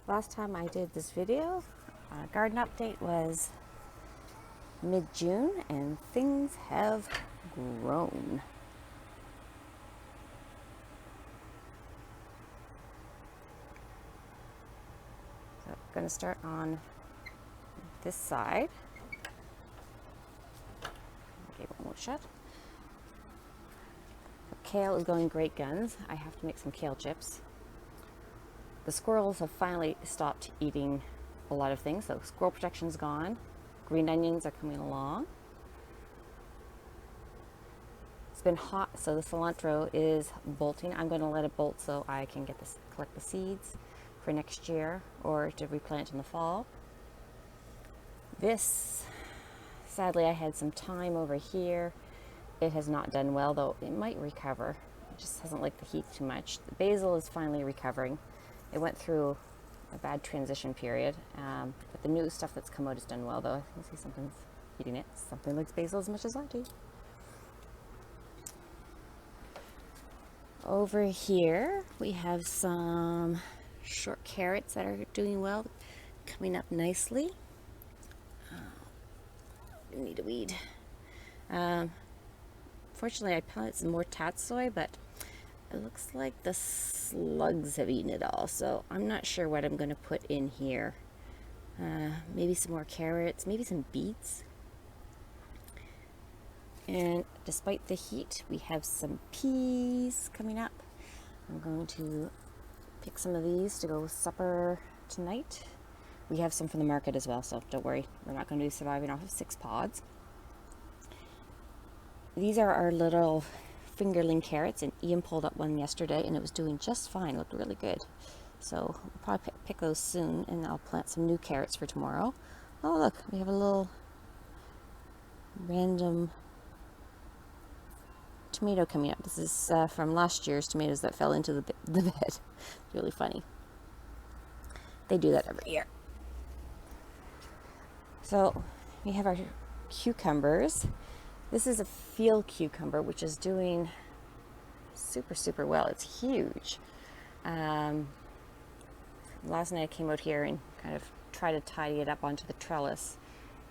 Last time I did this video, garden update was mid-June and things have grown. So I'm going to start on this side. Okay, one more shut. Kale is going great guns. I have to make some kale chips. The squirrels have finally stopped eating a lot of things, so squirrel protection's gone. Green onions are coming along. It's been hot, so the cilantro is bolting. I'm going to let it bolt so I can get this, collect the seeds for next year or to replant in the fall. This, sadly, I had some thyme over here. It has not done well, though it might recover. It just hasn't liked the heat too much. The basil is finally recovering. It went through a bad transition period, but the new stuff that's come out has done well, though. I can see something's eating it. Something likes basil as much as I do. Over here, we have some short carrots that are doing well, coming up nicely. Need a weed. Fortunately, I planted some more tatsoi, but it looks like the slugs have eaten it all, so I'm not sure what I'm going to put in here. Maybe some more carrots, maybe some beets. And despite the heat, we have some peas coming up. I'm going to pick some of these to go with supper tonight. We have some from the market as well, so don't worry. We're not going to be surviving off of 6 pods. These are our little fingerling carrots, and Ian pulled up one yesterday and it was doing just fine. It looked really good. So we'll probably pick those soon, and I'll plant some new carrots for tomorrow. Oh look, we have a little random tomato coming up. This is from last year's tomatoes that fell into the bed. It's really funny. They do that every year. So we have our cucumbers. This is a field cucumber, which is doing super well. It's huge. Last night I came out here and kind of tried to tidy it up onto the trellis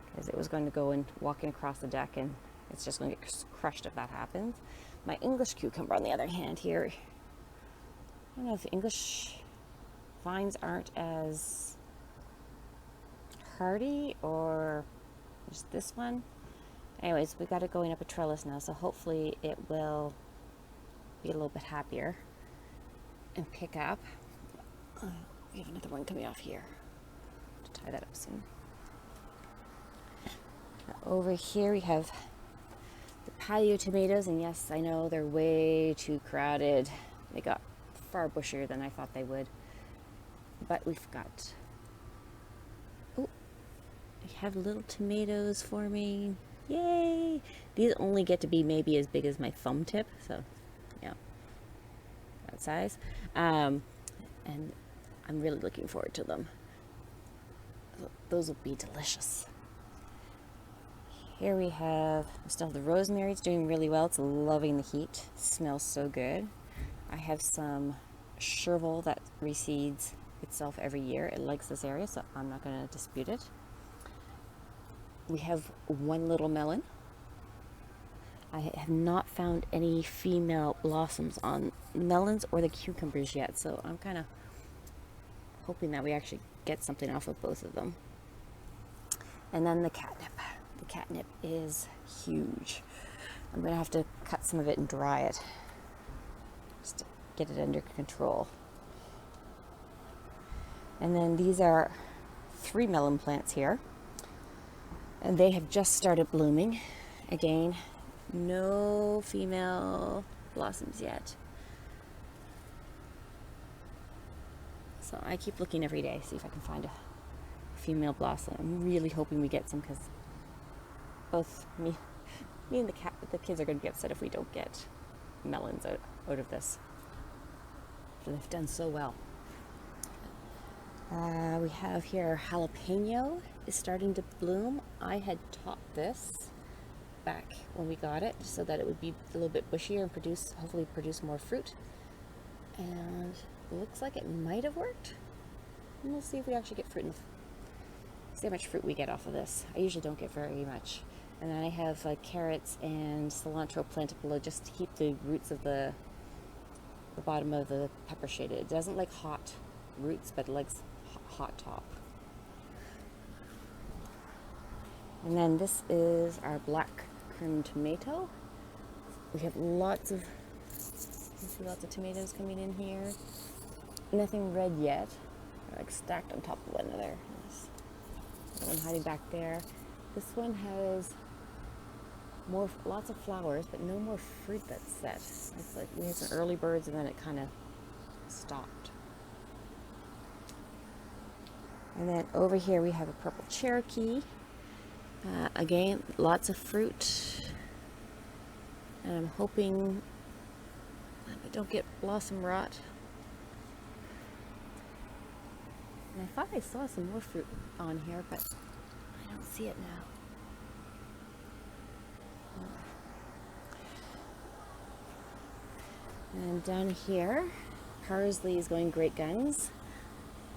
because it was going to go and walking across the deck, and it's just going to get crushed if that happens. My English cucumber, on the other hand, here, I don't know if English vines aren't as hardy or just this one. Anyways, we got it going up a trellis now, so hopefully it will be a little bit happier and pick up. We have another one coming off here. To tie that up soon. Now over here we have the patio tomatoes, and yes, I know they're way too crowded. They got far bushier than I thought they would. But we've got, oh, we have little tomatoes forming. Yay! These only get to be maybe as big as my thumb tip, so yeah, that size. And I'm really looking forward to them. Those will be delicious. Here we still have the rosemary. It's doing really well. It's loving the heat. It smells so good. I have some chervil that reseeds itself every year. It likes this area, so I'm not going to dispute it. We have one little melon. I have not found any female blossoms on melons or the cucumbers yet, so I'm kind of hoping that we actually get something off of both of them. And then the catnip. The catnip is huge. I'm going to have to cut some of it and dry it just to get it under control. And then these are 3 melon plants here, and they have just started blooming. Again, no female blossoms yet. So I keep looking every day, see if I can find a female blossom. I'm really hoping we get some, because both me and the kids are going to be upset if we don't get melons out of this. They've done so well. We have here jalapeno is starting to bloom. I had topped this back when we got it so that it would be a little bit bushier and hopefully produce more fruit. And it looks like it might have worked. And we'll see if we actually get fruit see how much fruit we get off of this. I usually don't get very much. And then I have carrots and cilantro planted below just to keep the roots of the bottom of the pepper shaded. It doesn't like hot roots, but it likes hot top. And then this is our black cream tomato. We have lots of tomatoes coming in here. Nothing red yet. They're like stacked on top of one another. There's one hiding back there. This one has lots of flowers, but no more fruit that's set. It's like we had some early birds and then it kind of stopped. And then over here we have a purple Cherokee. Again, lots of fruit. And I'm hoping that I don't get blossom rot. And I thought I saw some more fruit on here, but I don't see it now. And down here, parsley is going great guns.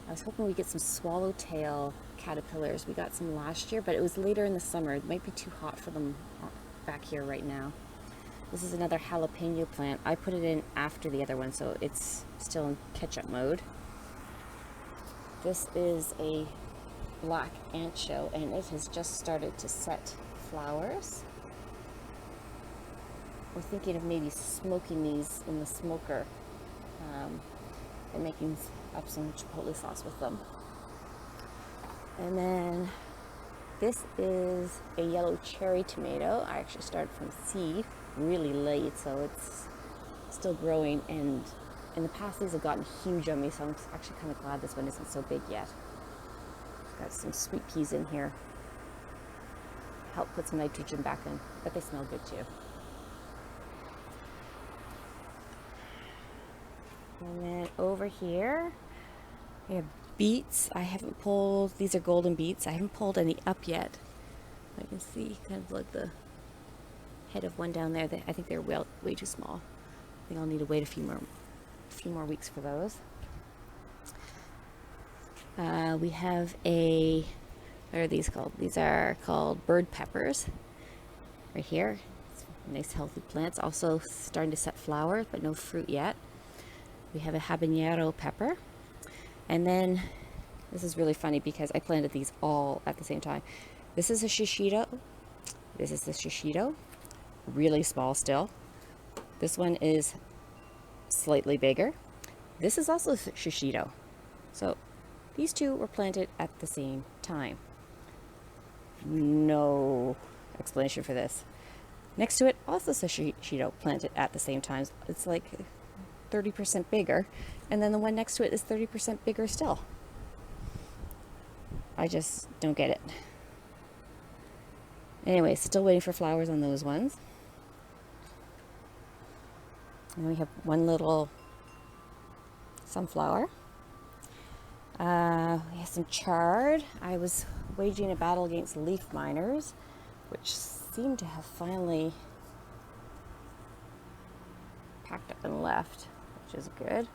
I was hoping we'd get some swallowtail caterpillars. We got some last year, but it was later in the summer. It might be too hot for them back here right now. This is another jalapeno plant. I put it in after the other one, so it's still in catch-up mode. This is a black ancho, and it has just started to set flowers. We're thinking of maybe smoking these in the smoker and making up some chipotle sauce with them. And then this is a yellow cherry tomato. I actually started from seed really late, so it's still growing, and in the past these have gotten huge on me, so I'm actually kind of glad this one isn't so big yet. Got some sweet peas in here. Help put some nitrogen back in, but they smell good too. And then over here we have beets. I haven't pulled, these are golden beets. I haven't pulled any up yet. I can see kind of like the head of one down there. I think they're way too small. I think I'll need to wait a few more weeks for those. We have what are these called? These are called bird peppers. Right here. It's nice healthy plants. Also starting to set flowers, but no fruit yet. We have a habanero pepper. And then, this is really funny because I planted these all at the same time. This is a shishito. This is the shishito. Really small still. This one is slightly bigger. This is also shishito. So these two were planted at the same time. No explanation for this. Next to it, also shishito planted at the same time. It's like 30% bigger, and then the one next to it is 30% bigger still. I just don't get it. Anyway, still waiting for flowers on those ones. And we have one little sunflower. We have some chard. I was waging a battle against leaf miners, which seem to have finally packed up and left, which is good.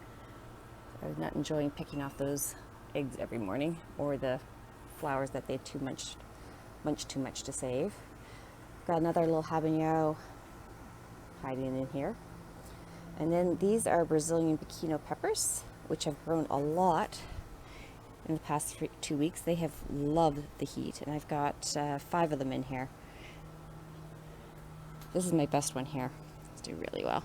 I was not enjoying picking off those eggs every morning, or the flowers that they had munched too much to save. Got another little habanero hiding in here. And then these are Brazilian pequeno peppers, which have grown a lot in the past 2 weeks. They have loved the heat, and I've got 5 of them in here. This is my best one here. It's doing really well.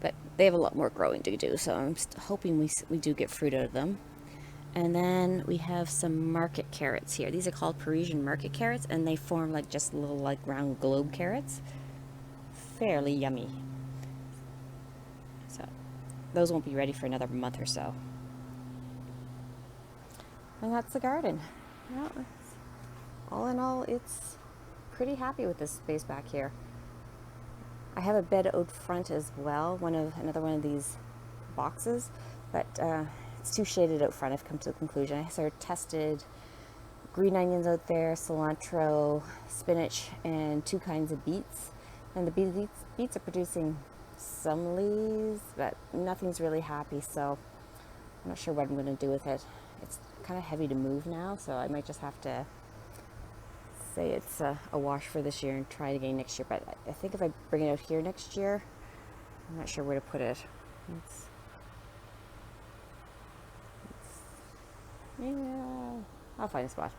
But they have a lot more growing to do, so I'm hoping we do get fruit out of them. And then we have some market carrots here. These are called Parisian market carrots, and they form like just little like round globe carrots. Fairly yummy. So those won't be ready for another month or so. And that's the garden. Well, all in all, it's pretty happy with this space back here. I have a bed out front as well, another one of these boxes, but it's too shaded out front. I've come to the conclusion. I sort of tested green onions out there, cilantro, spinach, and 2 kinds of beets. And the beets are producing some leaves, but nothing's really happy, so I'm not sure what I'm going to do with it. It's kind of heavy to move now, so I might just have to say it's a wash for this year and try it again next year. But I think if I bring it out here next year, I'm not sure where to put it. Yeah, I'll find a spot.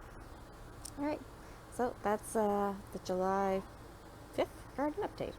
All right, so that's the July 5th garden update.